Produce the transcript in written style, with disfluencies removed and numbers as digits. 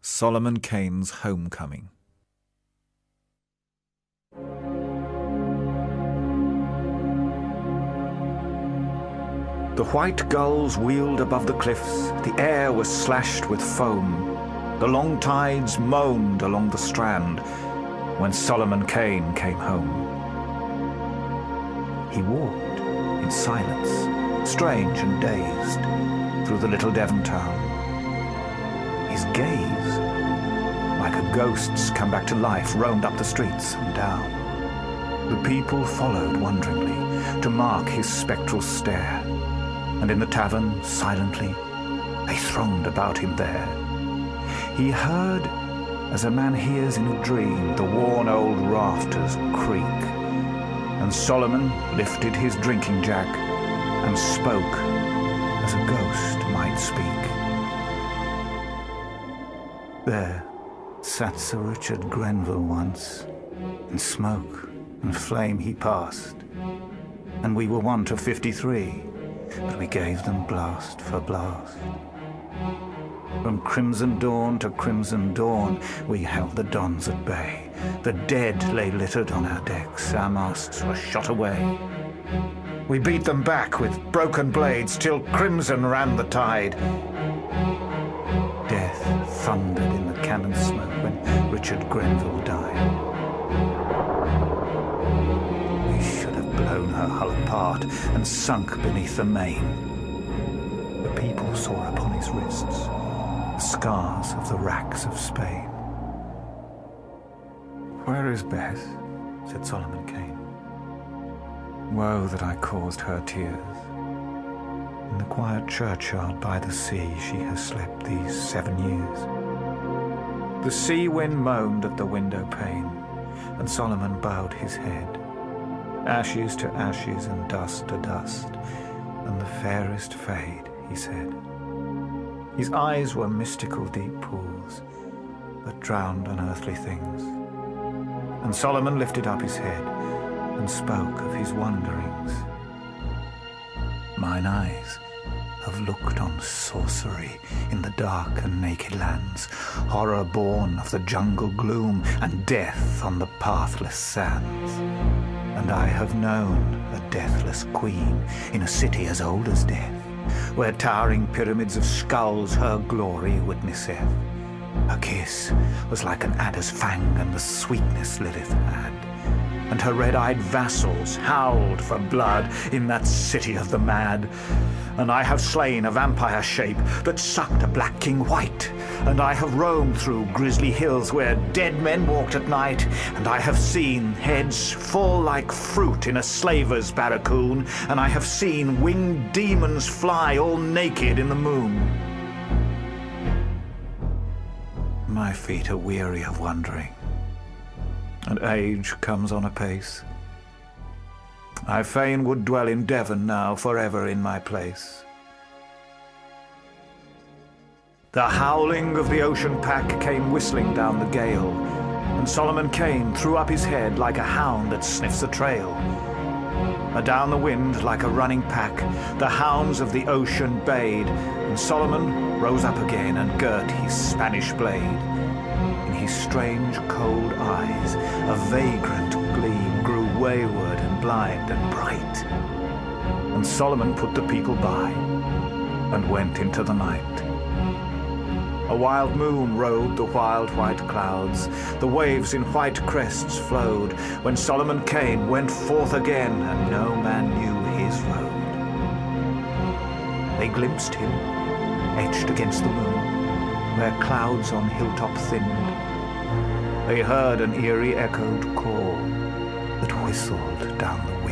Solomon Kane's Homecoming. The white gulls wheeled above the cliffs, the air was slashed with foam. The long tides moaned along the strand when Solomon Kane came home. He walked in silence, strange and dazed, through the little Devon town. His gaze, like a ghost's come back to life, roamed up the streets and down. The people followed wonderingly to mark his spectral stare, and in the tavern, silently, they thronged about him there. He heard, as a man hears in a dream, the worn old rafters creak, and Solomon lifted his drinking jack and spoke as a ghost might speak. There sat Sir Richard Grenville once, in smoke and flame he passed, and we were one to 53, but we gave them blast for blast. From crimson dawn to crimson dawn, we held the dons at bay. The dead lay littered on our decks, our masts were shot away. We beat them back with broken blades till crimson ran the tide. Death thundered in the cannon smoke when Richard Grenville died. We should have blown her hull apart and sunk beneath the main. The people saw upon his wrists the scars of the racks of Spain. "Where is Bess?" said Solomon Kane. "Woe that I caused her tears. In the quiet churchyard by the sea she has slept these 7 years." The sea wind moaned at the window pane, and Solomon bowed his head. "Ashes to ashes and dust to dust, and the fairest fade," he said. His eyes were mystical deep pools that drowned unearthly things. And Solomon lifted up his head and spoke of his wanderings. "Mine eyes have looked on sorcery in the dark and naked lands, horror born of the jungle gloom, and death on the pathless sands. And I have known a deathless queen in a city as old as death, where towering pyramids of skulls her glory witnesseth. Her kiss was like an adder's fang, and the sweetness Lilith had, and her red-eyed vassals howled for blood in that city of the mad. And I have slain a vampire shape that sucked a black king white, and I have roamed through grisly hills where dead men walked at night, and I have seen heads fall like fruit in a slaver's barracoon, and I have seen winged demons fly all naked in the moon. My feet are weary of wandering, and age comes on apace. I fain would dwell in Devon now, forever in my place." The howling of the ocean pack came whistling down the gale, and Solomon Kane threw up his head like a hound that sniffs a trail. Adown the wind, like a running pack, the hounds of the ocean bayed, and Solomon rose up again and girt his Spanish blade. In his strange cold eyes a vagrant gleam grew wayward and blind and bright. And Solomon put the people by and went into the night. A wild moon rode the wild white clouds, the waves in white crests flowed, when Solomon Kane went forth again, and no man knew his road. They glimpsed him, etched against the moon, where clouds on hilltop thinned. They heard an eerie echoed call that whistled down the